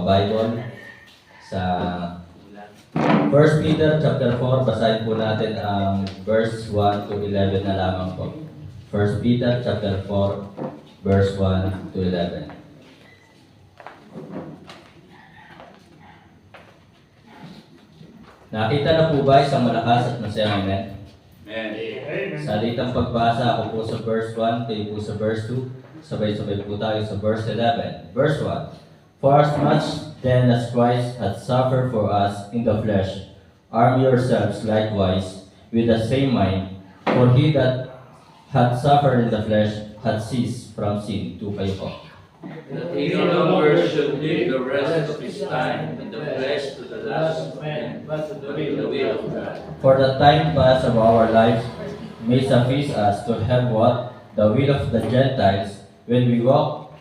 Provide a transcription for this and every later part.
Bible sa 1 Peter chapter 4, basahin po natin ang verse 1 to 11 na lamang po. 1 Peter chapter 4, verse 1 to 11. Nakita na po ba isang malakas at masayang amen? Amen. Sa litang pagbasa, ako po sa verse 1, kayo po sa verse 2. Sabay-sabay po tayo sa verse 11. Verse 1. For as much then as Christ hath suffered for us in the flesh, arm yourselves likewise with the same mind, for he that hath suffered in the flesh hath ceased from sin. To kayo po. That he no longer should live the rest of his time in the flesh to the lust of men, but to the will of God. For the time past of our lives may suffice us to have what? The will of the Gentiles, when we walk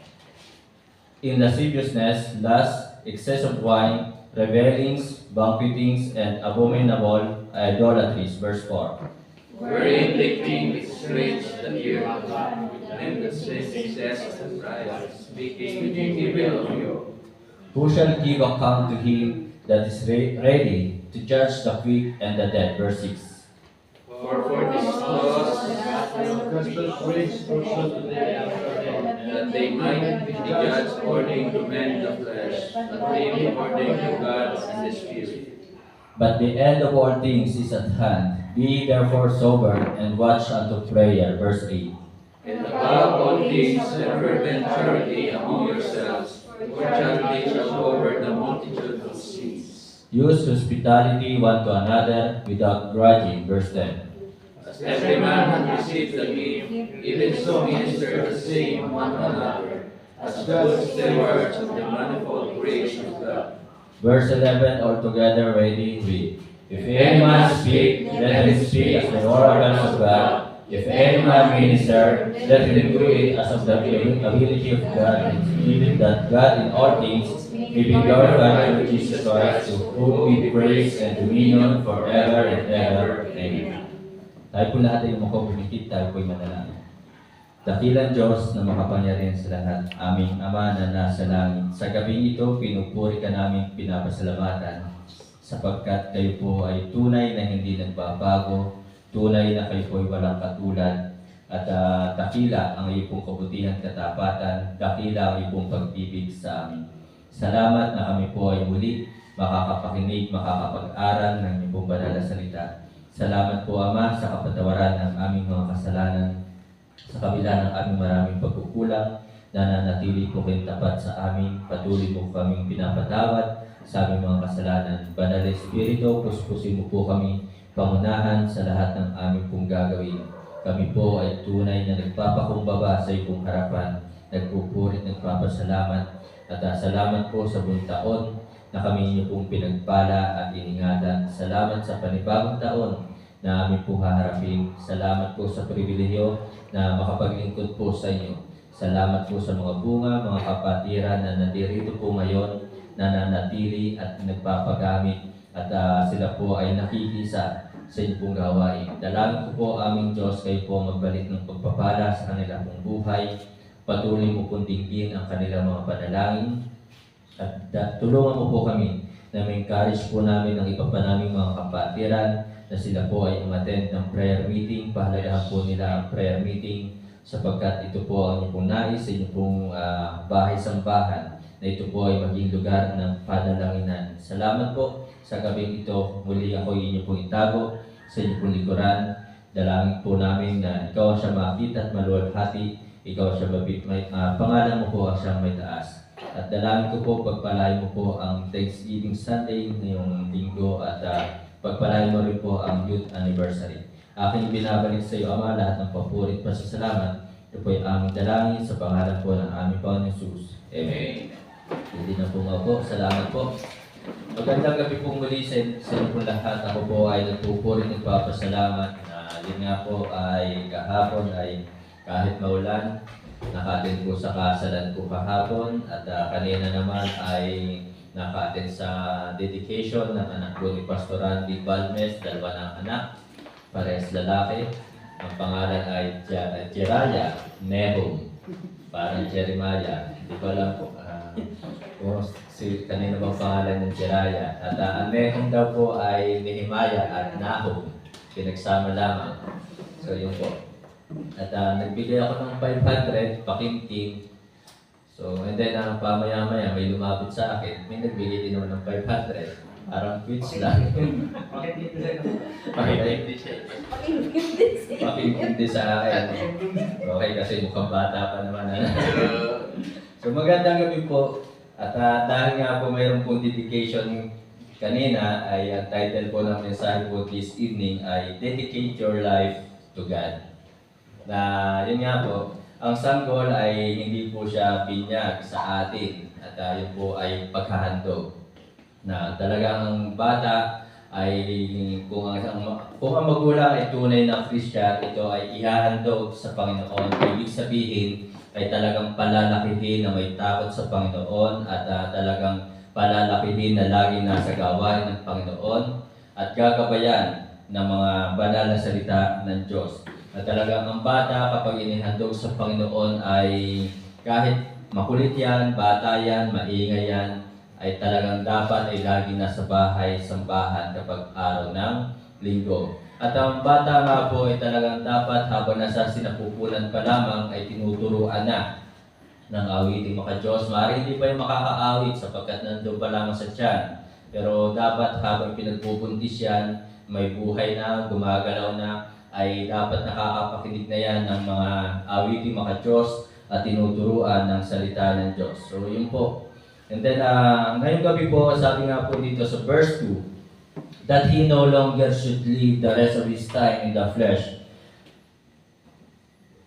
in lasciviousness, lust, excess of wine, revelings, banquetings, and abominable idolatries. Verse 4. Wherein they think strange the ear of God, and the same excess of pride, speaking evil of you. Who shall give account to him that is ready to judge the quick and the dead? Verse 6. For this cause the gospel preached also to them that they might be judged according to men of the flesh, but they according to God and the Spirit. But the end of all things is at hand. Be therefore sober and watch unto prayer. Verse 8. And above all things, have fervent charity among yourselves, for charity shall cover the multitude of sins. Use hospitality one to another without grudging. Verse 10. As every man hath received the gift, even so minister the same one to another, as good stewards of the manifold grace of God. Verse 11, altogether ready, read. If any man speak, let him speak as the oracles of God. If any man minister, let him do it as of the ability of God, believing that God in all things may be glorified through Jesus Christ, to whom be praise and dominion forever and ever. Amen. Tayo po lahat ay makapumikit, tayo po'y manalangin. Dakilang Diyos na makapangyarihan sa lahat, aming Ama na nasa langit. Sa gabing ito, pinupuri ka namin, pinapasalamatan, sapagkat kayo po ay tunay na hindi nagbabago, tunay na kayo po ay walang katulad, at dakila ang iyong pong kabutihan, katapatan, dakila ang iyong pong pag-ibig sa amin. Salamat na kami po ay muli makakapakinig, makakapag-aral ng iyong pong banal na salita. Salamat po, Ama, sa kapatawaran ng aming mga kasalanan, sa kabila ng aming maraming pagkukulang, nananatili po kayong tapat sa amin, patuloy po kaming pinapatawad sa aming mga kasalanan. Banal na Espiritu, puspusin mo po kami pangunahan sa lahat ng aming pong gagawin. Kami po ay tunay na nagpapakumbaba sa iyong harapan, nagpupurit, nagpapasalamat, at salamat po sa buong taon na kami niyo pong pinagpala at iningatan. Salamat sa panibagong taon na aming po haharapin. Salamat po sa pribilehyo na makapaglingkod po sa inyo. Salamat po sa mga bunga, mga kapatiran na nandirito po ngayon, na nanatili at nagpapagamit, at sila po ay nakikisa sa inyong pong gawain. Dalangin ko po aming Diyos, kayo po magbalik ng pagpapala sa kanilang pong buhay. Patuloy mo pong dinggin ang kanilang mga panalangin, at tulungan mo po kami na may encourage po namin ang iba pa naming mga kapatiran na sila po ay umattend ng prayer meeting. Pahalagahan po nila ang prayer meeting, sapagkat ito po ang inyong pong nais sa inyong pong bahay-sambahan, na ito po ay maging lugar ng panalanginan. Salamat po sa gabing ito. Muli ako inyong pong itago sa inyong pong likuran. Dalangin po namin na ikaw siya makita at maluwalhati, ikaw siya pangalan mo po ang siyang may taas. At dalangin ko po, pagpalain mo po ang Thanksgiving Sunday ngayong linggo, at pagpalain mo rin po ang youth anniversary. Aking binabalik sa iyo, Ama, lahat ng papuri at pasasalamat. Ito po ay aming dalangin sa pangalan po ng aming Panginoon Jesus. Amen. Hindi na po nga po. Salamat po. Magandang gabi po muli sa inyo po lahat. Ako po ay nagpupuri, nagpapasalamat na yun nga po ay kahapon ay kahit maulan, naka-attend po sa kasalan ko kahapon, at kanina naman ay naka-attend sa dedication ng anak ko ni Pastor Randy Balmes, dalawa ng anak, parehas lalaki. Ang pangalan ay Jeraya Nehum, parang Jeremiah, hindi ko alam po kung kanino bang pangalan ng Jiraya. At ang Nehum daw po ay Nehemiah at Nahum. Pinagsama lamang. So yun po. At nagbigay ako ng 500, pakimkim. So, and then pamaya-maya may lumapit sa akin. May nagbigay din naman ng 500. Parang quits lang. Pakimkim siya. Pakimkim din sa akin. Okay, kasi mukhang bata pa naman. So, magandang gabi po. At dahil nga po mayroon pong dedication kanina, ay ang title po ng mensahe po this evening ay Dedicate Your Life to God. Na yun nga po, ang sanggol ay hindi po siya binyag sa atin at yun po ay paghahandog. Na talagang ang bata ay kung ang magulang ay tunay na Christian, ito ay ihahandog sa Panginoon. Ibig sabihin ay talagang palalakihin na may takot sa Panginoon at talagang palalakihin na laging nasa gawain ng Panginoon at gagabayan ng mga banal na salita ng Diyos. At talagang ang bata kapag inihandog sa Panginoon ay kahit makulit yan, bata yan, maingay yan, ay talagang dapat ay lagi nasa bahay, sambahan kapag araw ng linggo. At ang bata nga po ay talagang dapat habang nasa sinapupunan pa lamang ay tinuturuan na ng awiting maka-Diyos. Maaaring hindi pa yung makakaawit sapagkat nandun pa lamang sa tiyan. Pero dapat habang pinagbubuntis yan, may buhay na, gumagalaw na, ay dapat nakakapakinig na yan ng mga awiting maka-Diyos at tinuturuan ng salita ng Diyos. So yun po. And then, ngayong gabi po, sabi nga po dito sa verse 2, that he no longer should live the rest of his time in the flesh,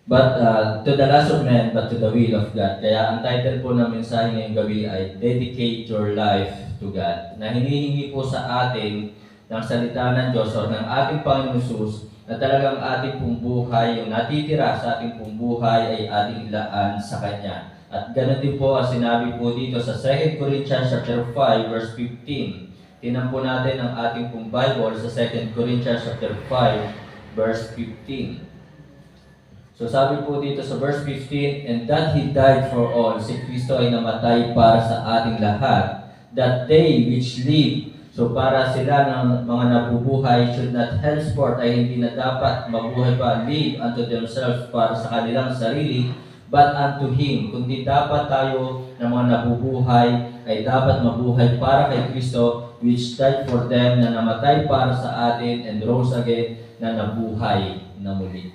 but to the lust of men, but to the will of God. Kaya ang title po ng mensahe ngayong gabi ay Dedicate Your Life to God. Na hinihingi po sa atin ng salita ng Diyos o ng ating Panginoon Jesus na talagang ating pong buhay, yung natitira sa ating pong buhay ay ating ilaan sa Kanya. At ganoon din po ang sinabi po dito sa 2 Corinthians chapter 5 verse 15. Tingnan po natin ang ating pong Bible sa 2 Corinthians chapter 5 verse 15. So sabi po dito sa verse 15, and that He died for all, si Kristo ay namatay para sa ating lahat, that they which live, so para sila ng mga nabubuhay should not henceforth ay hindi na dapat mabuhay pa, live unto themselves para sa kanilang sarili, but unto Him. Kundi dapat tayo ng mga nabubuhay ay dapat mabuhay para kay Kristo, which died for them, na namatay para sa atin and rose again, na nabuhay na muli.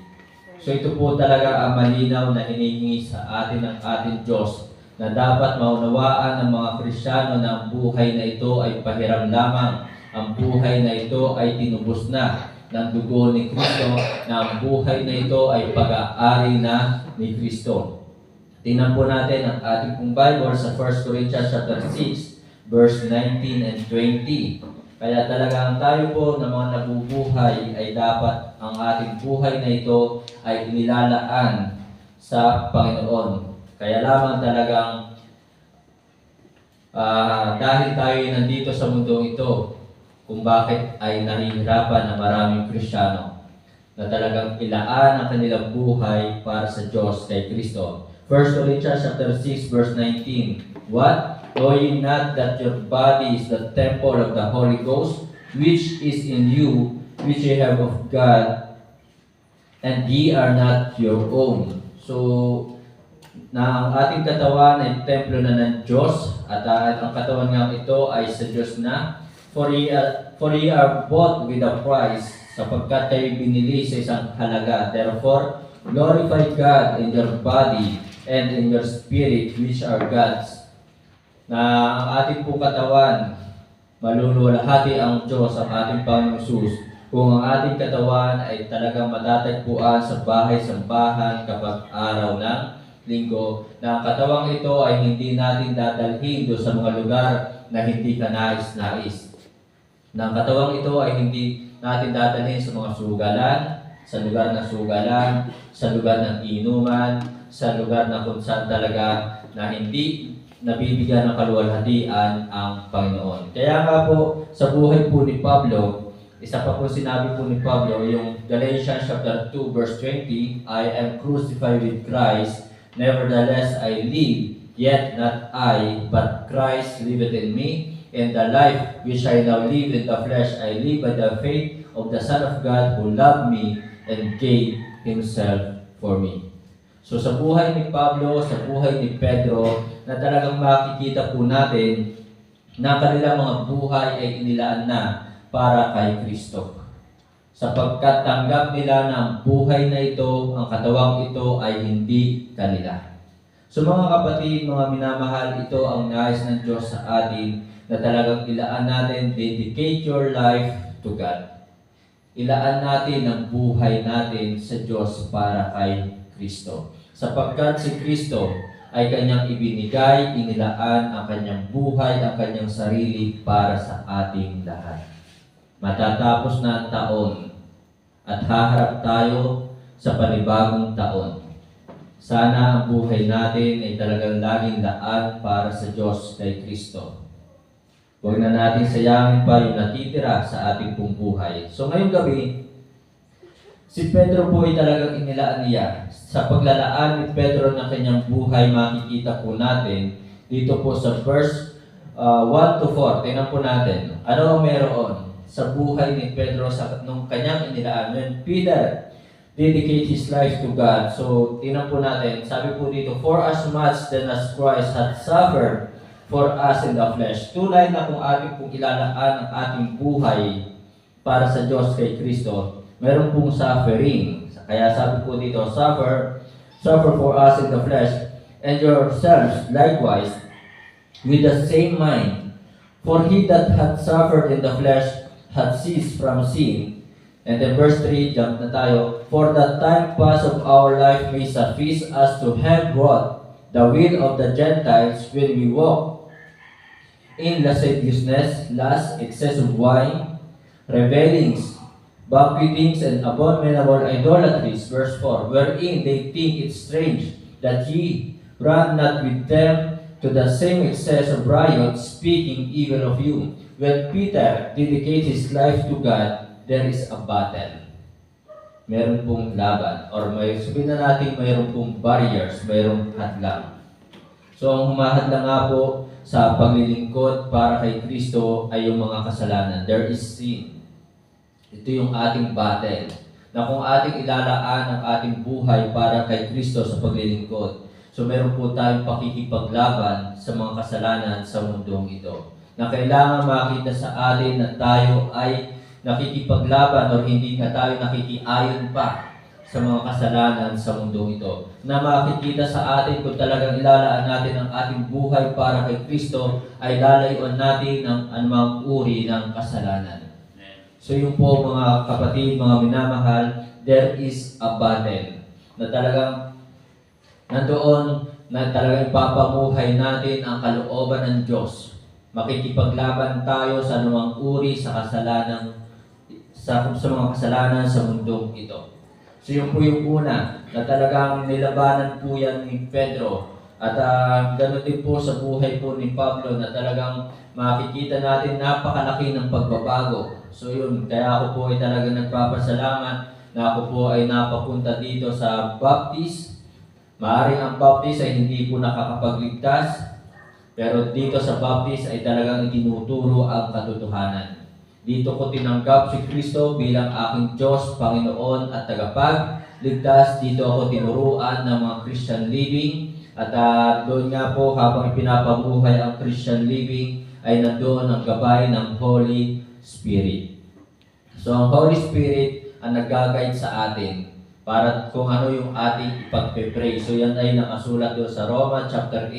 So ito po talaga ang malinaw na hinihingi sa atin ng ating Diyos, na dapat maunawaan ng mga Kristiyano na ang buhay na ito ay pahiram lamang. Ang buhay na ito ay tinubos na ng dugo ni Kristo, na ang buhay na ito ay pag-aari na ni Kristo. Tingnan po natin ang ating pong Bible sa 1 Corinthians chapter 6, verse 19 and 20. Kaya talagang tayo po na mga nabubuhay ay dapat ang ating buhay na ito ay inilalaan sa Panginoon. Kaya lamang talagang dahil tayo nandito sa mundong ito, kung bakit ay nahihirapan ng maraming Kristiyano na talagang ilaan ang kanilang buhay para sa Diyos kay Kristo. 1 Corinthians chapter 6 verse 19. What? Know ye not that your body is the temple of the Holy Ghost, which is in you, which ye have of God, and ye are not your own. So, na ang ating katawan ay templo na ng Diyos, at ang katawan nga ito ay sa Diyos na. For ye are bought with a price, sapagkat kayo binili sa isang halaga. Therefore, glorify God in your body and in your spirit, which are God's. Na ang ating pong katawan, maluluwalhati ang Diyos, ang ating Panginoong Jesus, kung ang ating katawan ay talagang matatagpuan sa bahay-sambahan kapag araw ng linggo, na ang katawang ito ay hindi natin dadalhin doon sa mga lugar na hindi ka nais-nais. Na ang katawang ito ay hindi natin dadalhin sa mga sugalan, sa lugar ng sugalan, sa lugar ng inuman, sa lugar na kung saan talaga na hindi nabibigyan ng kaluwalhatian ang Panginoon. Kaya nga po, sa buhay po ni Pablo, isa pa po sinabi po ni Pablo, yung Galatians chapter 2 verse 20, I am crucified with Christ, nevertheless I live, Yet not I, but Christ liveth in me, and the life which I now live in the flesh, I live by the faith of the Son of God who loved me and gave Himself for me. So sa buhay ni Pablo, sa buhay ni Pedro, na talagang makikita po natin na kanilang mga buhay ay inilaan na para kay Kristo. Sapagkat tanggap nila na ang buhay na ito, ang katawang ito ay hindi kanila. So mga kapatid, mga minamahal, ito ang nais ng Diyos sa atin na talagang ilaan natin, dedicate your life to God. Ilaan natin ang buhay natin sa Diyos para kay Kristo. Sapagkat si Kristo ay kanyang ibinigay, inilaan ang kanyang buhay, ang kanyang sarili para sa ating lahat. Matatapos na ang taon at haharap tayo sa panibagong taon. Sana ang buhay natin ay talagang laging laan para sa Diyos kay Kristo. Huwag na natin sayangin pa yung natitira sa ating pong buhay. So ngayong gabi, si Pedro po ay talagang inilaan niya. Sa paglalaan ni Pedro ng kanyang buhay, makikita po natin dito po sa verse 1 to 4. Tingnan po natin. Ano ang meron sa buhay ni Pedro nung kanyang inilaan? When Peter dedicate his life to God. So, tingnan po natin. Sabi po dito, for as much then as Christ had suffered for us in the flesh. Tunay na kung ating pong ilalaan ang ating buhay para sa Diyos kay Kristo, meron pong suffering. Kaya sabi po dito, suffer for us in the flesh, and yourselves likewise with the same mind. For he that hath suffered in the flesh hath ceased from sin. And then verse 3, jump na tayo. For the time past of our life may suffice us to have wrought the will of the Gentiles when we walk in lasciviousness, lust, excess of wine, revelings, banquetings, and abominable idolatries. Verse 4, wherein they think it strange that ye run not with them to the same excess of riot, speaking evil of you. When Peter dedicates his life to God, there is a battle. Meron pong laban. Or sabihin na natin mayroon pong barriers, mayroong hadlang. So ang humahadlang nga po sa paglilingkod para kay Kristo ay yung mga kasalanan. There is sin. Ito yung ating battle. Na kung ating ilalaan ang ating buhay para kay Kristo sa paglilingkod. So meron po tayong pakikipaglaban sa mga kasalanan sa mundong ito. Na kailangan makita sa atin na tayo ay nakikipaglaban o hindi na tayo nakikiayon pa sa mga kasalanan sa mundong ito. Na makikita sa atin kung talagang ilalaan natin ang ating buhay para kay Kristo ay lalayuan natin ng anumang uri ng kasalanan. So yung po mga kapatid, mga minamahal, there is a battle na talagang nandoon na talagang ipapamuhay natin ang kalooban ng Diyos. Makikipaglaban tayo sa anumang uri sa kasalanan sa mga kasalanan sa mundong ito. So yung po yung una na talagang nilabanan po yan ni Pedro at ganoon din po sa buhay po ni Pablo na talagang makikita natin napakalaki ng pagbabago. So yun, kaya ako po ay talagang nagpapasalamat na ako po ay napapunta dito sa baptist. Maaaring ang baptist ay hindi po nakakapagligtas, pero dito sa baptist ay talagang itinuturo ang katotohanan. Dito ko tinanggap si Kristo bilang aking Diyos, Panginoon at tagapagligtas. Dito ako tinuruan ng mga Christian living. At doon nga po habang ipinapamuhay ang Christian living ay nandoon ang gabay ng Holy Spirit. So ang Holy Spirit ang nag-guide sa atin para kung ano yung ating ipagpe-pray. So yan ay nakasulat doon sa Romans chapter 8,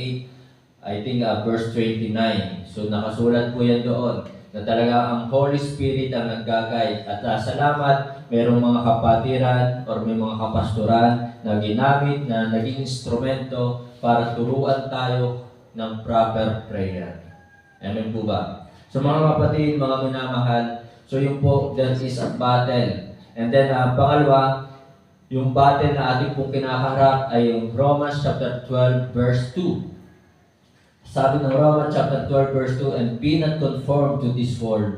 I think verse 29. So nakasulat po yan doon na talaga ang Holy Spirit ang nag-guide. At salamat, mayroong mga kapatiran or may mga kapastoran na ginamit na naging instrumento para turuan tayo ng proper prayer. Amen po ba? So mga kapatid, mga minamahal, so yung po, there is a battle. And then pangalawa, yung battle na ating pong kinakaharap ay yung Romans chapter 12 verse 2. Sabi ng Romans chapter 12 verse 2, and be not conformed to this world,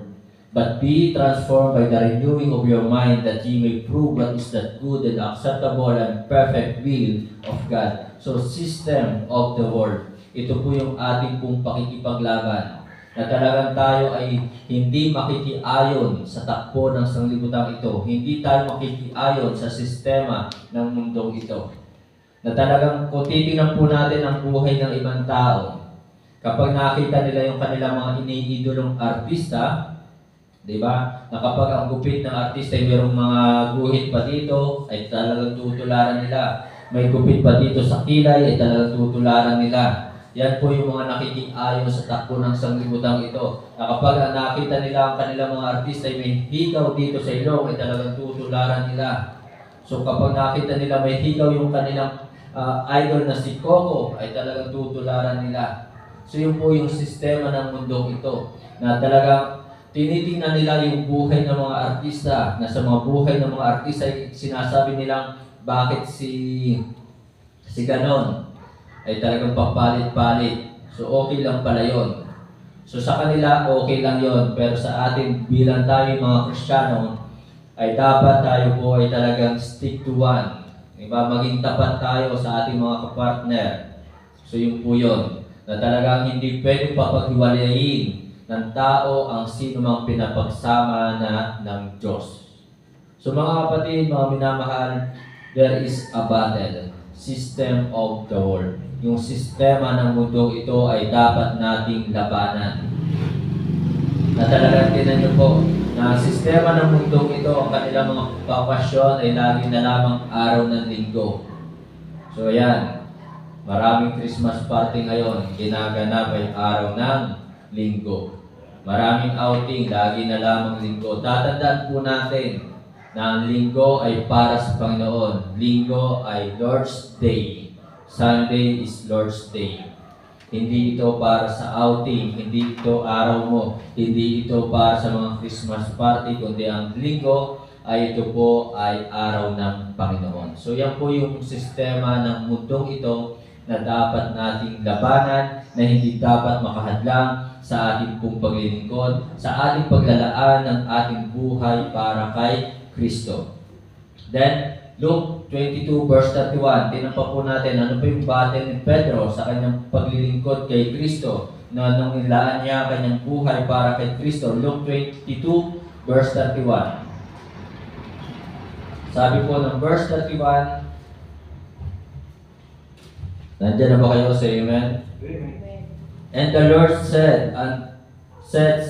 but be transformed by the renewing of your mind, that ye may prove what is that good and acceptable and perfect will of God. So system of the world. ito po yung ating pong pakikipaglaban. Na talagang tayo ay hindi makikiayon sa takbo ng sanglibutan ito. Hindi tayo makikiayon sa sistema ng mundong ito. Na talagang kung titingnan po natin ang buhay ng ibang tao, kapag nakita nila yung kanilang mga iniidolong artista, di ba? Na kapag ang gupit ng artista ay mayroong mga guhit pa dito, ay talagang tutularan nila. May gupit pa dito sa kilay, ay talagang tutularan nila. Yan po yung mga nakikiayon sa takbo ng sanglibutan ito. Na kapag nakita nila ang kanilang mga artista ay may hikaw dito sa ilong, ay talagang tutularan nila. So kapag nakita nila may hikaw yung kanilang idol na si Coco, ay talagang tutularan nila. So yun po yung sistema ng mundong ito. Na talagang tinitingnan nila yung buhay ng mga artista. Na sa mga buhay ng mga artista ay sinasabi nilang bakit si ganon ay talagang papalit-palit. So okay lang pala yun. So sa kanila okay lang yon, pero sa atin bilang tayo mga Kristiyano ay dapat tayo po ay talagang stick to one. Diba? Maging tapat tayo sa ating mga kapartner. So yun po yun. Na talagang hindi pwedeng papaghiwalayin ng tao ang sino mang pinapagsama na ng Diyos. So mga kapatid, mga minamahal, there is a battle. System of the world. Yung sistema ng mundo ito ay dapat nating labanan. Na talagang tinan nyo po, na ang sistema ng mundo ito, ang kanilang mga pakasyon ay lagi na lamang araw ng linggo. So yan, maraming Christmas party ngayon, ginaganap ay araw ng linggo. Maraming outing, lagi na lamang linggo. Tatandaan po natin na ang linggo ay para sa Panginoon. Linggo ay Lord's Day. Sunday is Lord's Day. Hindi ito para sa outing, hindi ito araw mo, hindi ito para sa mga Christmas party, kundi ang linggo ay ito po ay araw ng Panginoon. So yan po yung sistema ng mundong ito na dapat nating labanan, na hindi dapat makahadlang sa ating pong paglilingkod, sa ating paglalaan ng ating buhay para kay Kristo. Then, Luke 22 verse 31, tinampa po natin ano po yung battle ni Pedro sa kanyang paglilingkod kay Kristo na nung nilaan niya kanyang buhay para kay Kristo. Luke 22 verse 31. Sabi po ng verse 31, nandiyan na ba kayo sa amen? Amen. And the Lord said,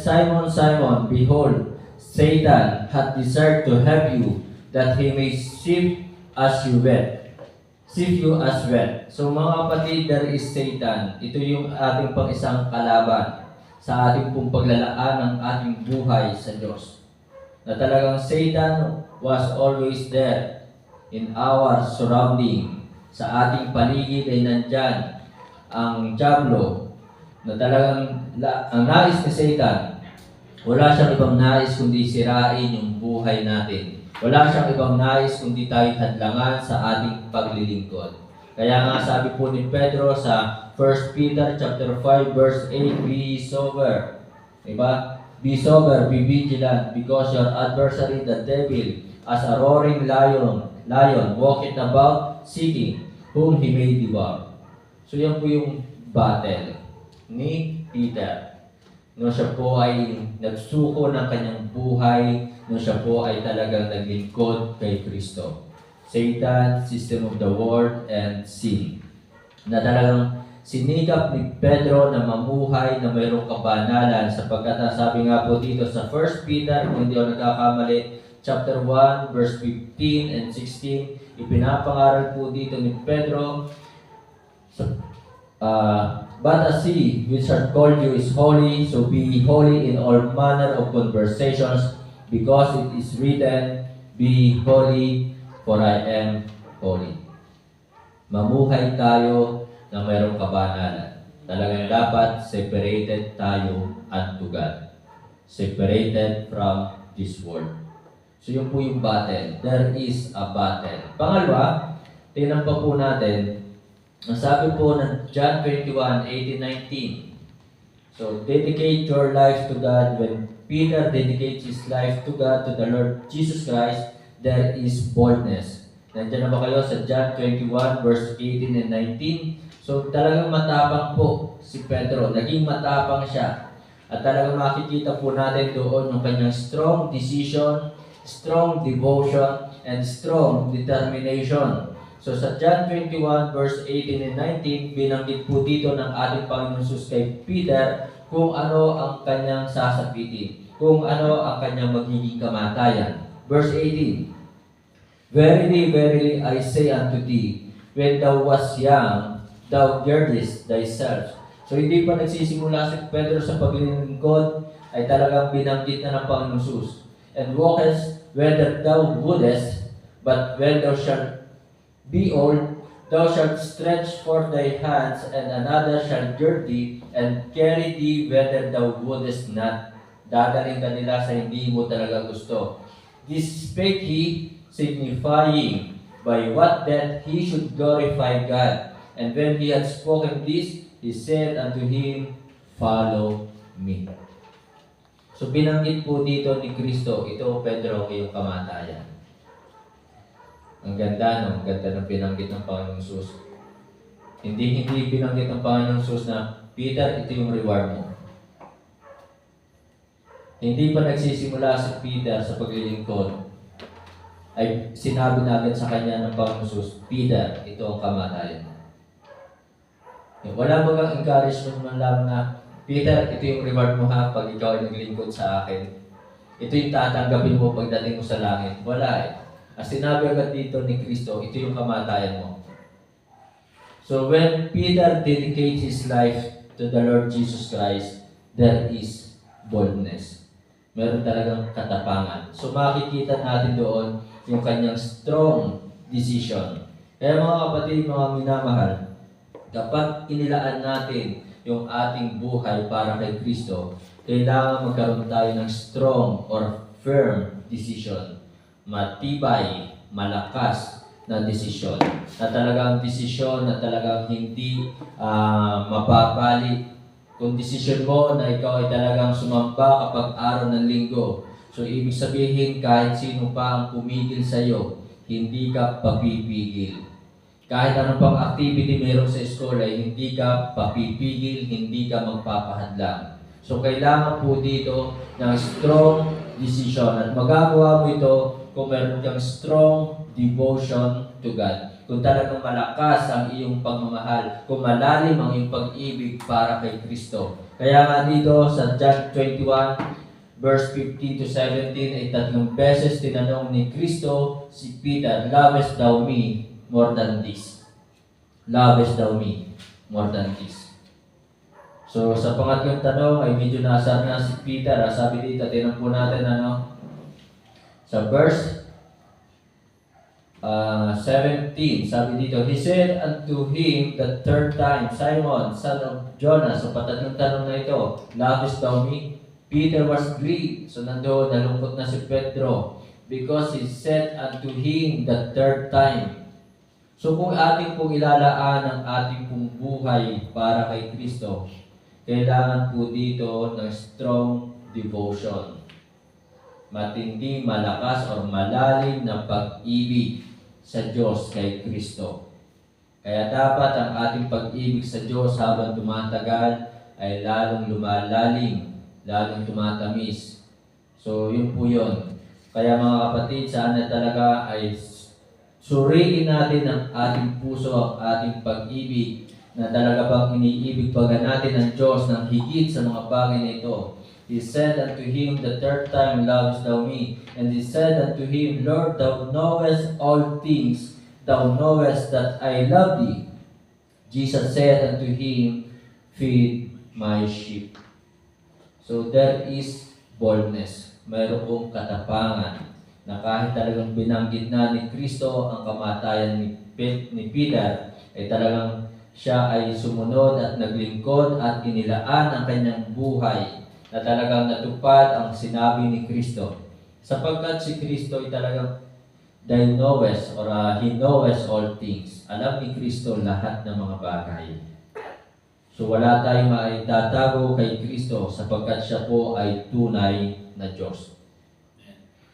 Simon, Simon, behold, Satan hath desired to have you, that he may sift as you wet. Sift you as wet. So mga kapatid, there is Satan. Ito yung ating pang-isang kalaban sa ating pong paglalaan ng ating buhay sa Diyos. Na talagang Satan was always there in our surrounding. Sa ating paligid ay nandyan ang Diablo, na talagang ang nais ni Satan, wala siyang ibang nais kundi sirain yung buhay natin. Wala siyang ibang nais kundi tayo hadlangan sa ating paglilingkod. Kaya nga sabi po ni Pedro sa 1 Peter chapter 5 verse 8, be sober. Diba? Be sober, be vigilant, because your adversary the devil, as a roaring lion walketh about seeking whom he may devour. So yan po yung battle ni Peter. No, siya po ay nagsuko ng kanyang buhay, no, siya po ay talagang naglingkod kay Kristo. Satan, system of the world, and sin. Na talagang sinikap ni Pedro na mamuhay na mayroong kabanalan, sapagkat sabi nga po dito sa 1 Peter, kung hindi ako nagkakamali, chapter 1, verse 15 and 16, ipinapangaral po dito ni Pedro, but as he which hath called you is holy, so be holy in all manner of conversations, because it is written, be holy, for I am holy. Mamuhay tayo na mayroong kabanalan. Talagang dapat separated tayo unto God. Separated from this world. So yun po yung battle. There is a battle. Pangalawa, tingnan pa po natin, ang sabi po ng John 21, 18-19. So, dedicate your life to God. When Peter dedicates his life to God, to the Lord Jesus Christ, there is boldness. Nandiyan na ba kayo sa John 21, verse 18 and 19? So talagang matapang po si Pedro, naging matapang siya. At talagang makikita po natin doon yung kanyang strong decision, strong devotion, and strong determination. So sa John 21 verse 18 and 19, binanggit po dito ng ating Panginoon Jesus kay Peter kung ano ang kanyang sasapitin, kung ano ang kanyang magiging kamatayan. Verse 18, Verily, verily, I say unto thee, when thou wast young, thou girdest thyself. So hindi pa nagsisimula si Pedro sa paglilingkod, ay talagang binanggit na ng Panginoon Jesus. And walkest whether thou wouldest, but when thou shalt be old, thou shalt stretch forth thy hands, and another shall gird thee, and carry thee whither thou wouldest not. Dadaling ka nila sa hindi mo talaga gusto. This spake he, signifying by what that he should glorify God. And when he had spoken this, he said unto him, Follow me. So binanggit po dito ni Kristo, ito Pedro, iyong kamatayan. Ang ganda, no? Ang ganda ng binanggit ng Panginoong Jesus. Hindi binanggit ng Panginoong Jesus na, Peter, ito yung reward mo. Hindi pa nagsisimula si Peter sa paglilingkod, ay sinabi na agad sa kanya ng Panginoong Jesus, Peter, ito ang kamatayan mo. Wala bagang encouragement man lang na, Peter, ito yung reward mo ha pag ikaw ay naglingkod sa akin. Ito yung tatanggapin mo pagdating mo sa langit. Wala eh. As sinabi agad dito ni Kristo, ito yung kamatayan mo. So when Peter dedicates his life to the Lord Jesus Christ, there is boldness. Meron talagang katapangan. So makikita natin doon yung kanyang strong decision. Kaya mga kapatid, mga minamahal, kapag inilaan natin yung ating buhay para kay Kristo, kailangan magkaroon tayo ng strong or firm decision. Matibay, malakas na desisyon. Na talagang desisyon na talagang hindi mapapali. Kung desisyon mo na ikaw ay talagang sumamba kapag araw ng linggo, so ibig sabihin kahit sino pa ang pumigil sa iyo, hindi ka papipigil. Kahit anong pang activity meron sa school ay hindi ka papipigil, hindi ka magpapahadlang. So kailangan po dito ng strong decision at magagawa mo ito kung meron kang strong devotion to God. Kung talagang malakas ang iyong pagmamahal, kung malalim ang iyong pag-ibig para kay Kristo. Kaya nga dito sa John 21 verse 15 to 17 ay 3 beses tinanong ni Kristo si Peter, Lovest thou me more than this? Lovest thou me more than this? So sa pangatlong tanong ay medyo nasar na si Peter. Sabi dito, tinan po natin sa verse 17, sabi dito, He said unto him the third time, Simon, son of Jonas. So patatlong tanong na ito, Lovest thou me? Peter was grieved. So nandoon, nalungkot na si Pedro because he said unto him the third time. So kung ating pong ilalaan ang ating pong buhay para kay Kristo, kailangan po dito ng strong devotion. Matindi, malakas, o malalim na pag-ibig sa Diyos kay Kristo. Kaya dapat ang ating pag-ibig sa Diyos habang tumatagal ay lalong lumalalim, lalong tumatamis. So yun po yun. Kaya mga kapatid, sana talaga ay suriin natin ang ating puso, ang ating pag-ibig, na talaga bang iniibig baga natin ang Diyos ng higit sa mga bagay na ito. He said unto him the third time, Lovest thou me? And he said unto him, Lord, thou knowest all things, thou knowest that I love thee. Jesus said unto him, Feed my sheep. So there is boldness. Mayroong katapangan na kahit talagang binanggit na ni Kristo ang kamatayan ni Peter, ay talagang siya ay sumunod at naglingkod at inilaan ang kanyang buhay na talagang natupad ang sinabi ni Kristo. Sapagkat si Kristo ay talagang He knows all things. Alam ni Kristo lahat ng mga bagay. So wala tayong maitatago kay Kristo sapagkat siya po ay tunay na Diyos.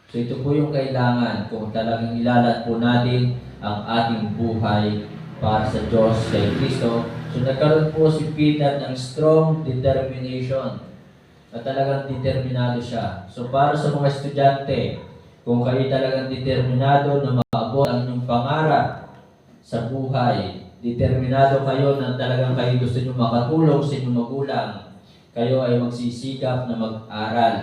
So ito po yung kailangan kung talagang ilalat po natin ang ating buhay para sa Diyos kay Kristo, So nagkaroon po si Peter ng strong determination na talagang determinado siya. So para sa mga estudyante, kung kayo talagang determinado na maabot ang inyong pangarap sa buhay, determinado kayo na talagang kayo gusto nyo makatulong sa inyong magulang, kayo ay magsisikap na mag-aral.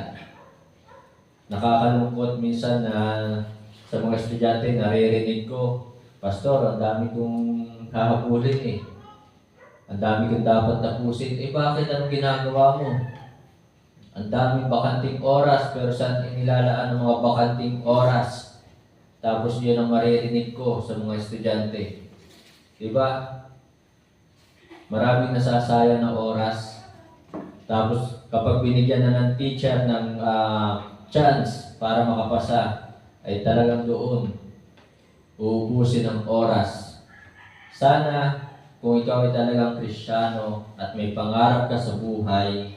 Nakakalungkot minsan na sa mga estudyante, naririnig ko, Pastor, ang dami kong hahabulin eh. Ang dami kong dapat tapusin. Eh bakit anong ginagawa mo? Ang daming bakanting oras, pero saan inilalaan ang mga bakanting oras? Tapos yun ang maririnig ko sa mga estudyante. Diba? Maraming nasasayang na oras. Tapos kapag binigyan na ng teacher ng chance para makapasa, ay talagang doon uubusin ang oras. Sana kung ikaw ay talagang Kristiyano at may pangarap ka sa buhay,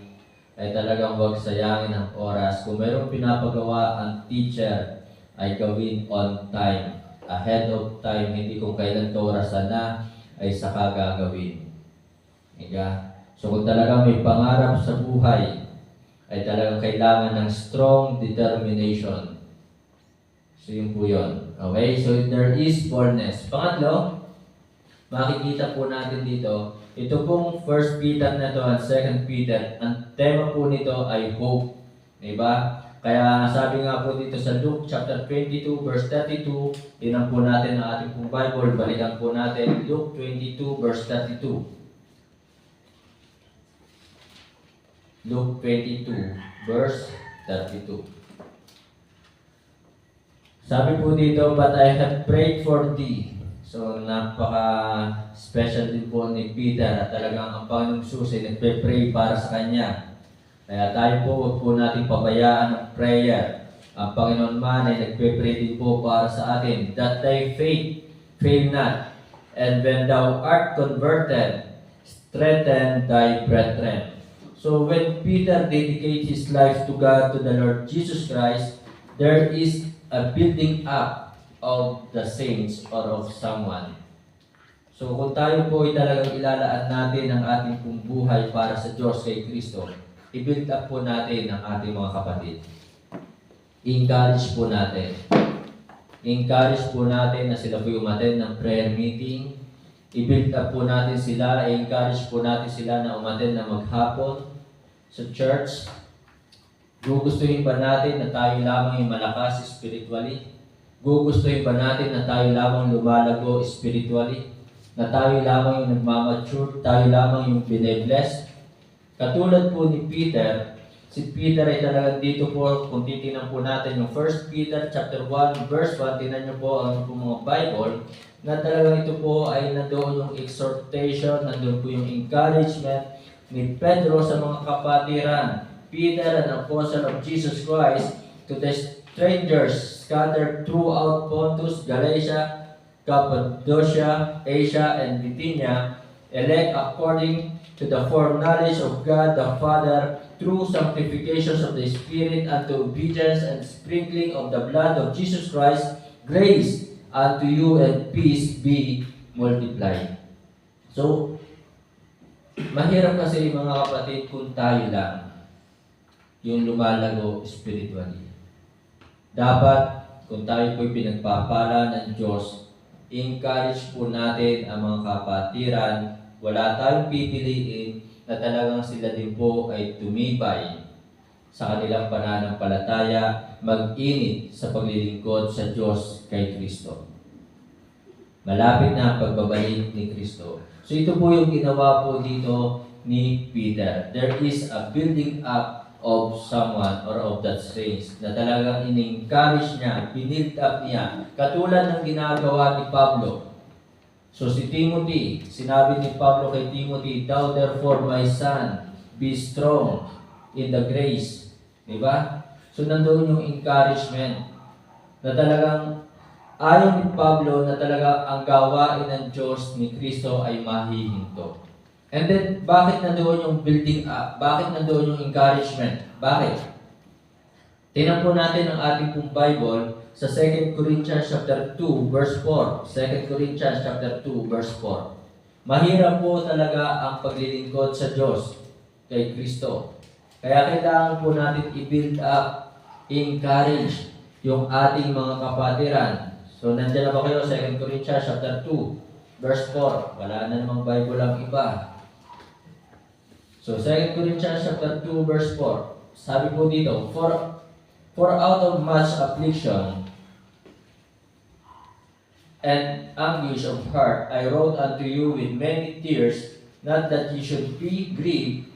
ay talagang huwag sayangin ang oras. Kung mayroong pinapagawa ang teacher, ay gawin on time, ahead of time, hindi kung kailan ka orasan na, ay saka gagawin. So kung talagang may pangarap sa buhay, ay talagang kailangan ng strong determination. So yun po yun. Okay? So there is boldness. Pangatlo, makikita po natin dito, ito pong 1 Peter na to at 2 Peter, ang tema po nito ay hope. Diba? Kaya sabi nga po dito sa Luke chapter 22 verse 32, tinan po natin ang ating pong Bible, balikan po natin Luke 22 verse 32. Luke 22 verse 32. Sabi po dito, but I have prayed for thee. So, napaka-special din po ni Peter at talagang ang Panginoong Jesus ay nagpe-pray para sa kanya. Kaya tayo po, huwag po natin pabayaan ang prayer. Ang Panginoon man ay nagpe-pray din po para sa atin, that thy faith fail not, and when thou art converted, strengthen thy brethren. So, when Peter dedicates his life to God, to the Lord Jesus Christ, there is a building up of the saints or of someone. So kung tayo po ay talagang ilalaan natin ang ating pong buhay para sa Diyos kay Kristo, i-build up po natin ang ating mga kapatid. Encourage po natin. Encourage po natin na sila po umattend ng prayer meeting. I-build up po natin sila, i-encourage po natin sila na umattend ng maghapon sa church. Gugustuhin ba natin na tayo lamang yung malakas spiritually? Gugustuhin ba natin na tayo lamang lumalago spiritually? Na tayo lamang yung nagmamature, tayo lamang yung bine-bless? Katulad po ni Peter, si Peter ay talagang dito po, kung titignan po natin yung 1 Peter chapter 1 verse 1, tingnan nyo po ang mga Bible, na talagang ito po ay nandoon yung exhortation, nandoon po yung encouragement ni Pedro sa mga kapatiran. Peter, an apostle of Jesus Christ, to the strangers scattered throughout Pontus, Galatia, Cappadocia, Asia, and Bithynia, elect according to the foreknowledge of God the Father, through sanctifications of the Spirit, unto obedience and sprinkling of the blood of Jesus Christ, grace unto you and peace be multiplied. So, mahirap kasi mga kapatid kung tayo lang yung lumalago spiritually. Dapat, kung tayo po'y pinagpapala ng Diyos, encourage po natin ang mga kapatiran. Wala tayong pipiliin na talagang sila din po ay tumibay sa kanilang pananampalataya, mag-init sa paglilingkod sa Diyos kay Kristo. Malapit na ang pagbabalik ni Kristo. So ito po yung ginawa po dito ni Peter. There is a building up of someone or of that saints na talagang in-encourage niya, binild up niya, katulad ng ginagawa ni Pablo. So si Timothy, sinabi ni Pablo kay Timothy, thou therefore my son, be strong in the grace. Diba? So nandoon yung encouragement na talagang ayon ni Pablo na talaga ang gawain ng Diyos ni Kristo ay mahihinto. And then, bakit nandoon yung building up? Bakit nandoon yung encouragement? Bakit? Tingnan po natin ang ating pong Bible sa 2 Corinthians chapter 2 verse 4. 2 Corinthians chapter 2 verse 4. Mahirap po talaga ang paglilingkod sa Diyos kay Kristo. Kaya kailangan po natin i-build up, encourage yung ating mga kapatiran. So, nandiyan na ba kayo? 2 Corinthians chapter 2, verse 4. Wala na namang Bible ang iba. So, 2 Corinthians chapter 2, verse 4. Sabi po dito, For out of much affliction and anguish of heart, I wrote unto you with many tears, not that ye should be grieved,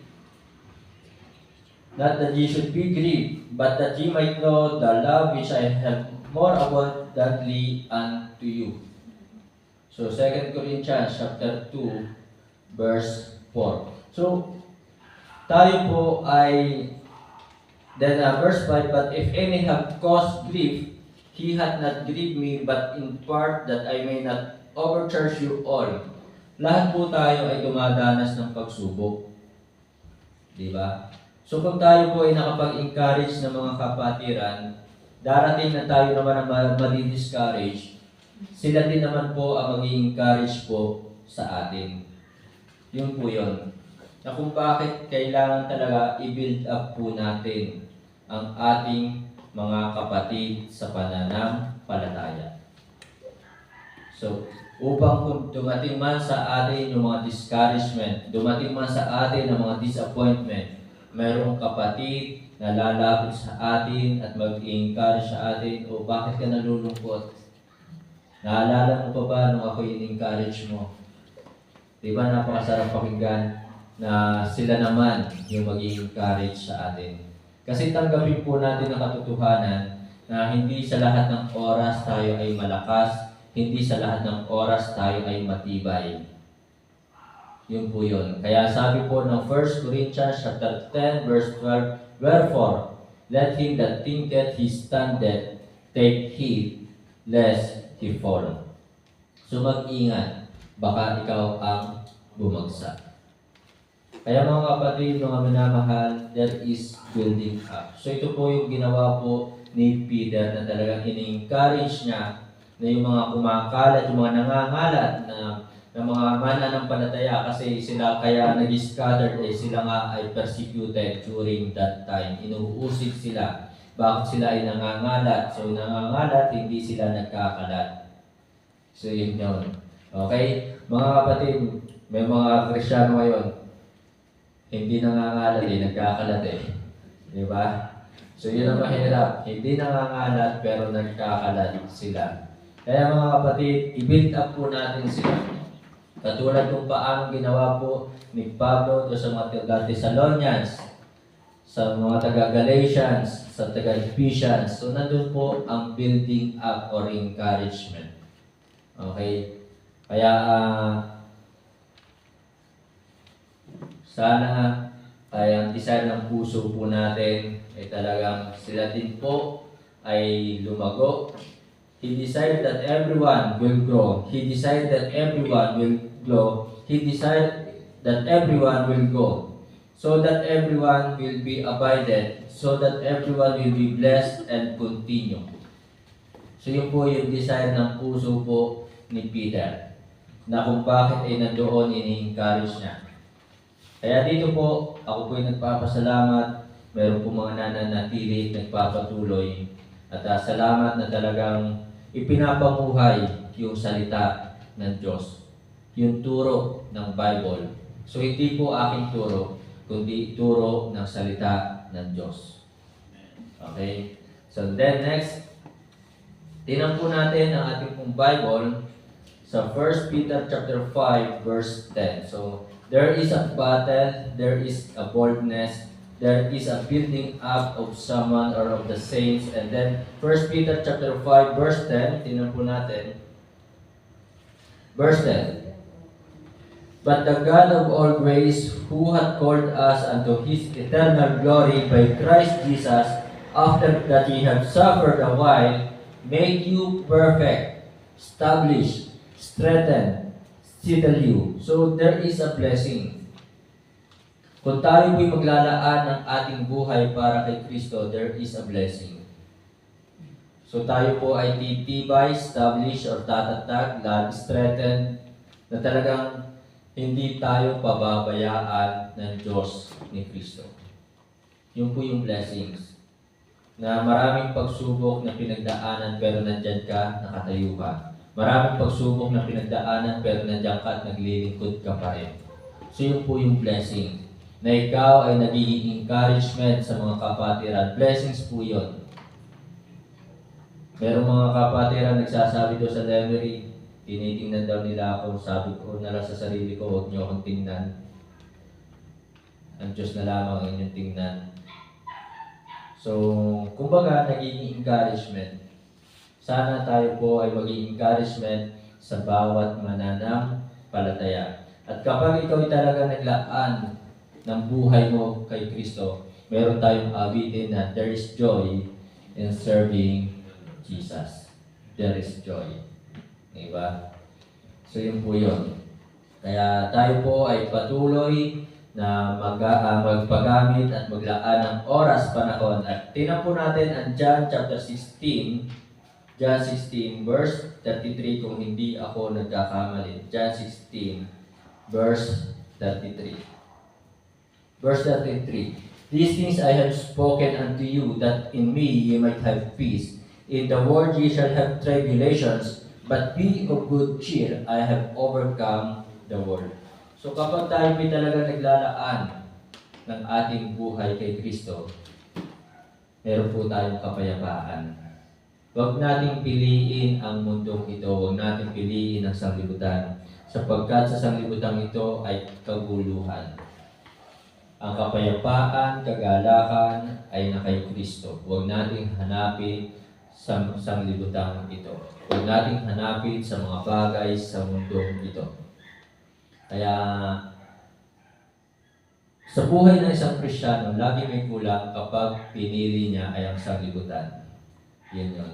but that ye might know the love which I have more abundantly unto you. So, 2 Corinthians chapter 2, verse 4. So, tayo po ay, then verse 5, But if any have caused grief, he hath not grieved me, but in part that I may not overcharge you all. Lahat po tayo ay dumadanas ng pagsubok. Di ba? So kung tayo po ay nakapag-encourage ng mga kapatiran, darating na tayo naman ang madi-discourage, sila din naman po ang mag-encourage po sa atin. Yun po yun. Na kung bakit kailangan talaga i-build up po natin ang ating mga kapatid sa pananampalataya. So, upang kung dumating man sa atin yung mga discouragement, dumating man sa atin ang mga disappointment, mayroong kapatid na lalapit sa atin at mag-encourage sa atin, o bakit ka nalulungkot? Naalala mo pa ba nung ako in-encourage mo? Diba napakasarap pakinggan na sila naman yung mag-encourage sa atin. Kasi tanggapin po natin ang katotohanan na hindi sa lahat ng oras tayo ay malakas, hindi sa lahat ng oras tayo ay matibay. Yun po yun. Kaya sabi po ng 1 Corinthians chapter 10 verse 12, Wherefore, let him that thinketh he standeth take heed, lest he fall. So mag-ingat, baka ikaw ang bumagsak. Kaya mga kapatid, mga minamahal, there is building up. So ito po yung ginawa po ni Peter na talagang in-encourage niya na yung mga kumakalat, yung mga nangangalat na mga mananampalataya kasi sila kaya nag-scattered eh sila nga ay persecuted during that time. Inuusig sila. Bakit sila ay nangangalat? So nangangalat, hindi sila nagkakalat. So yun yun. Okay? Mga kapatid, may mga Kristyano ngayon, hindi nangangalat eh, nagkakalat eh. Di ba? So yun ang mahirap. Hindi nangangalat pero nagkakalat sila. Kaya mga kapatid, i-build up po natin sila. Katulad kung paano ginawa po ni Pablo sa mga taga-Thessalonians, sa mga taga-Galatians, sa taga-Ephesians. So nandun po ang building up or encouragement. Okay? Kaya sana ay ang desire ng puso po natin ay talagang sila din po ay lumago. He desired that everyone will grow. He desired that everyone will grow. He desired that everyone will go. So that everyone will be abided. So that everyone will be blessed and continue. So yun po yung desire ng puso po ni Peter. Na kung bakit ay nandoon ini-encourage niya. Kaya dito po, ako po ay nagpapasalamat. Meron po mga nananatili, nagpapatuloy. At salamat na talagang ipinapamuhay yung salita ng Diyos. Yung turo ng Bible. So hindi po aking turo, kundi turo ng salita ng Diyos. Okay? So then next, tingnan po natin ang ating pong Bible sa 1 Peter chapter 5 verse 10. So there is a battle, there is a boldness, there is a building up of someone or of the saints. And then 1 Peter chapter 5 verse 10, tingnan po natin. Verse 10. But the God of all grace, who hath called us unto His eternal glory by Christ Jesus, after that ye have suffered a while, make you perfect, establish, strengthen, settle you. So there is a blessing. Kung tayo po'y maglalaan ng ating buhay para kay Kristo, there is a blessing. So tayo po ay titibay, establish, or tatatag, strengthen, na talagang hindi tayo pababayaan ng Diyos ni Kristo. Yun po yung blessings. Na maraming pagsubok na pinagdaanan pero nandyan ka, nakatayo ka. Maraming pagsubok na pinagdaanan pero nandyan ka at naglilingkod ka pa rin. So yun po yung blessing. Na ikaw ay nagiging encouragement sa mga kapatiran. Blessings po yun. Merong mga kapatiran nagsasabi doon sa Lemery, tinitingnan daw nila ako, sabi ko na lang sa sarili ko, huwag niyo akong tingnan. Ang Diyos na lamang ang inyong tingnan. So, kumbaga, naging encouragement. Sana tayo po ay maging encouragement sa bawat mananampalataya. At kapag ikaw ay talaga naglaan ng buhay mo kay Kristo, meron tayong awitin na there is joy in serving Jesus. There is joy. Diba? So yun po yun. Kaya tayo po ay patuloy na magpagamit at maglaan ng oras, panahon. At tingnan po natin ang John chapter 16, John 16 verse 33 kung hindi ako nagkakamali. John 16 verse 33. Verse 33. These things I have spoken unto you, that in me ye might have peace. In the world ye shall have tribulations, but be of good cheer, I have overcome the world. So kapag tayo may talaga naglalaan ng ating buhay kay Kristo, meron po tayong kapayapaan. Huwag nating piliin ang mundong ito, huwag nating piliin ang sanglibutan, sapagkat sa sanglibutan ito ay kaguluhan. Ang kapayapaan, kagalakan ay na kay Kristo. Huwag nating hanapin sa sanglibutan ito. Huwag nating hanapin sa mga bagay sa mundong ito. Kaya sa buhay ng isang Kristiyano, lagi may kulang kapag pinili niya ay ang sanglibutan. Yun yun.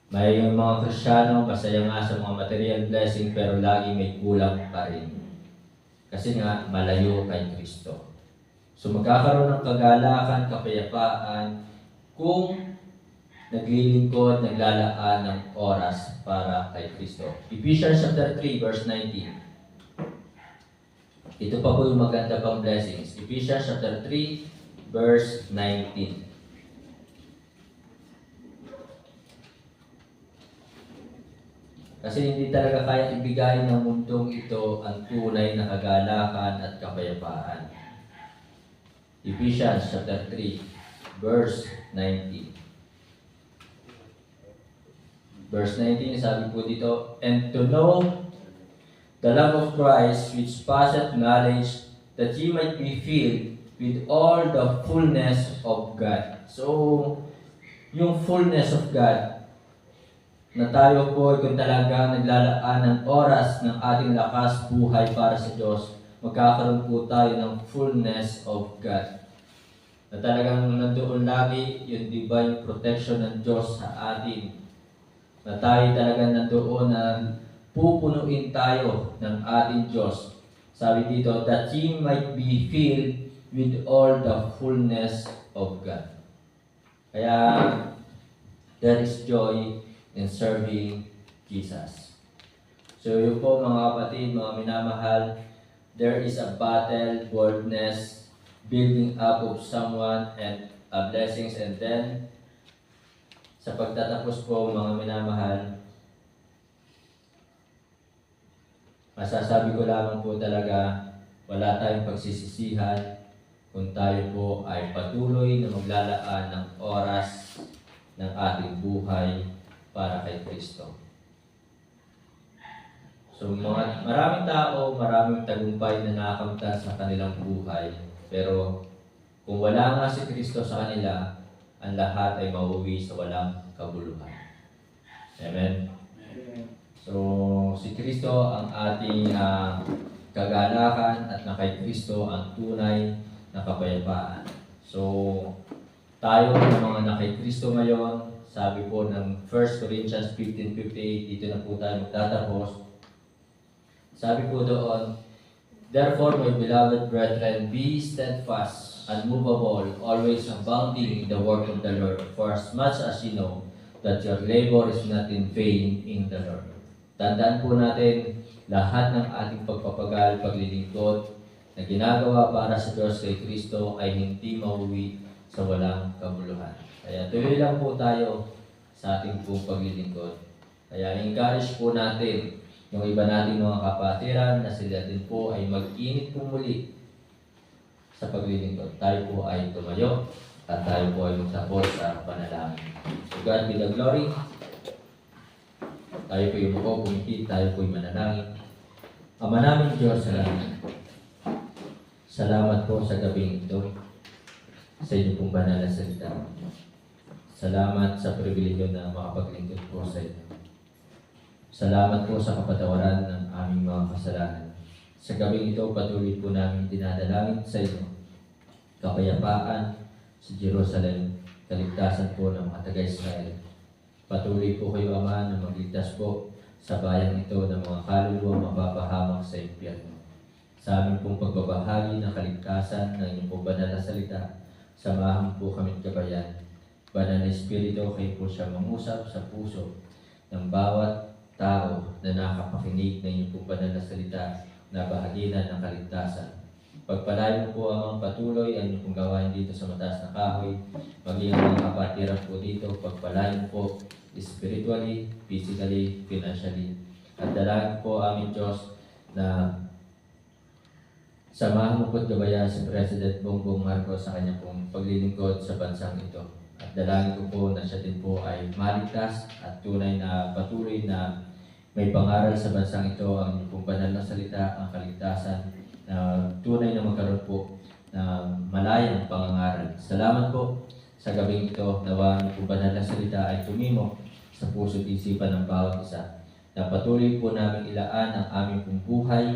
May mga Kristiyano, masaya nga sa mga material blessing, pero lagi may kulang pa rin. Kasi nga, malayo kay Kristo. So magkakaroon ng kagalakan, kapayapaan, kung naglilingkod, naglalaan ng oras para kay Kristo. Ephesians chapter 3, verse 19. Ito pa po yung maganda pang blessings. Ephesians chapter 3, verse 19. Kasi hindi talaga kaya ibigay ng mundong ito ang tunay na kagalakan at kapayapaan. Ephesians chapter 3, verse 19. Verse 19, sabi po dito, and to know the love of Christ which passeth knowledge, that ye might be filled with all the fullness of God. So, yung fullness of God, na tayo po kung talaga naglalaan ng oras ng ating lakas buhay para sa Diyos, magkakaroon po tayo ng fullness of God. Na talagang nandoon lagi yung divine protection ng Diyos sa atin. Na tayo talaga nandoon na pupunuin tayo ng ating Diyos. Sabi dito, that ye might be filled with all the fullness of God. Kaya, there is joy in serving Jesus. So yun po mga kapatid, mga minamahal, there is a battle, boldness, building up of someone and blessings, and then sa pagtatapos po mga minamahal, masasabi ko lamang po talaga, wala tayong pagsisisihan kung tayo po ay patuloy na maglalaan ng oras ng ating buhay para kay Kristo. So maraming tao, maraming tagumpay na nakakamtan sa kanilang buhay. Pero kung wala nga si Kristo sa kanila, ang lahat ay mauwi sa walang kabuluhan. Amen? So si Kristo ang ating kagalakan at na kay Kristo ang tunay na kapayapaan. So tayo ng mga na kay Kristo ngayon, sabi po ng 1 Corinthians 15:58, dito na po tayo magtatapos. Sabi po doon, therefore, my beloved brethren, be steadfast, unmovable, always abounding in the work of the Lord, for as much as you know that your labor is not in vain in the Lord. Tandaan po natin, lahat ng ating pagpapagal, paglilingkod na ginagawa para sa Diyos kay Kristo ay hindi mauwi sa walang kabuluhan. Kaya tuloy lang po tayo sa ating pong paglilingkod. Kaya encourage po natin yung iba nating mga kapatiran na sila din po ay mag-init po muli sa paglilingkod. Tayo po ay tumayo at tayo po ay magsapot sa panalangin. To God be the glory. Tayo po yung muko, pumikit, tayo po yung manalangin. Ama namin Diyos sa langit. Salamat po sa gabing ito sa inyo pong banal na salita. Salamat sa pribilehyo na makapaglingkod po sa inyo. Salamat po sa kapatawaran ng aming mga kasalanan. Sa gabing ito, patuloy po namin dinadalangin sa inyo. Kapayapaan sa Jerusalem, kaligtasan po ng mga taga-Israel. Patuloy po kayo, Ama, na magligtas po sa bayan ito ng mga kaluluwa mapapahamak sa impyerno. Sa aming pong pagbabahagi ng kaligtasan ng inyong pong banal na salita, samahan po kami gabayan. Banal na Espiritu, kayo po siya mangusap sa puso ng bawat tao na nakapakinig ng inyong pong banal na salita na bahaginan ng kaligtasan. Pagpalain mo po ang patuloy ang inyong pong gawain dito sa mataas na kahoy, maging ang mga kapatiran po dito, pagpalain po spiritually, physically, financially. At dalangin po aming Diyos na samahan mo po't gabayan si President Bongbong Marcos sa kanyang pong paglilingkod sa bansang ito. At dalangin ko po na siya din po ay maligtas at tunay na patuloy na may pangaral sa bansang ito ang inyong pong banal na salita, ang kaligtasan na tunay na magkaroon po ng malayang pangangaral. Salamat po sa gabing ito, nawa ang inyong banal na salita ay tumimok sa puso at isipan ng bawat isa. Na patuloy po namin ilaan ang aming pong buhay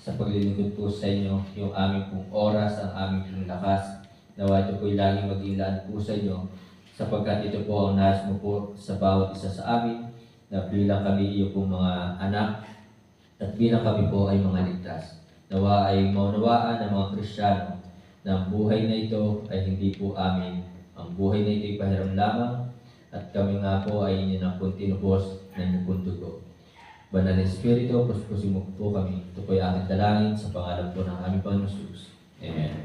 sa paglilingkod po sa inyo, yung aming pong oras, ang aming pong lakas. Nawa ito po'y laging mag-ilaan po sa inyo sapagkat ito po ang nais mo po sa bawat isa sa amin na bilang kami iyo pong mga anak at bilang kami po ay mga ligtas. Nawa ay maunawaan ng mga Kristiyano na ang buhay na ito ay hindi po amin. Ang buhay na ito ay pahiram lamang at kami nga po ay inyo ng pong tinubos na inyong pong dugo. Banal na Espiritu, puspusin mo po kami. Ito po ay aking dalangin sa pangalan po ng aming Panginoon Jesus. Amen.